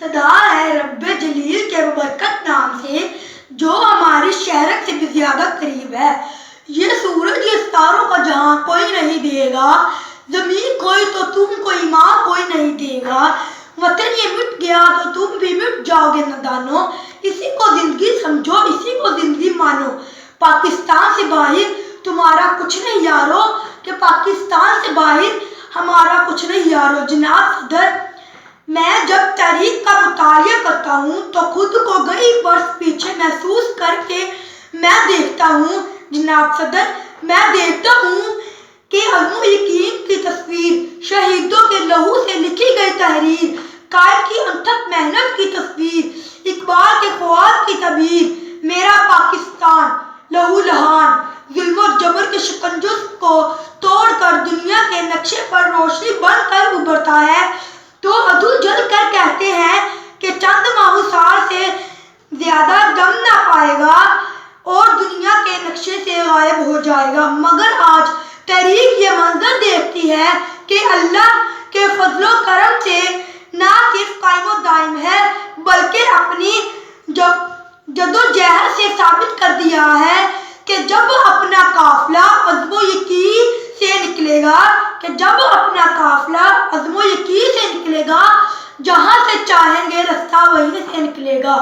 صدا ہے رب جلیل کے ببرکت نام سے جو ہماری شہرت سے بھی زیادہ قریب ہے۔ یہ سورج یہ ستاروں کا جہاں کوئی نہیں دے گا، زمین کوئی تو تم کوئی ماں کوئی نہیں دے گا، وطن یہ مٹ گیا تو تم بھی مٹ جاؤ گے نادانو، اسی کو زندگی سمجھو اسی کو زندگی مانو۔ پاکستان سے باہر تمہارا کچھ نہیں یارو، کہ پاکستان سے باہر ہمارا کچھ نہیں یارو۔ جناب صدر، میں جب تاریخ کا مطالعہ کرتا ہوں تو خود کو کئی برس پیچھے محسوس کر کے میں دیکھتا ہوں۔ جناب صدر، میں دیکھتا ہوں کہ عزم و یقین کی تصویر، شہیدوں کے لہو سے لکھی گئی تحریر، قائد کی انتھک محنت کی تصویر، اقبال کے خواب کی تعبیر۔ میرا پاکستان لہو لہان، ظلم و جبر کے شکنجوں کو توڑ کر دنیا کے نقشے پر روشنی بن کر ابھرتا ہے تو عدو جل کر کہتے ہیں کہ چند ماہ سال سے زیادہ دم نہ پائے گا اور دنیا کے نقشے سے غائب ہو جائے گا، مگر آج تاریخ یہ منظر دیکھتی ہے کہ اللہ کے فضل و کرم سے نہ صرف قائم و دائم ہے بلکہ اپنی جدوجہد سے ثابت کر دیا ہے کہ جب اپنا قافلہ عزم و یقین سے نکلے گا، جہاں سے چاہیں گے رستہ وہیں سے نکلے گا۔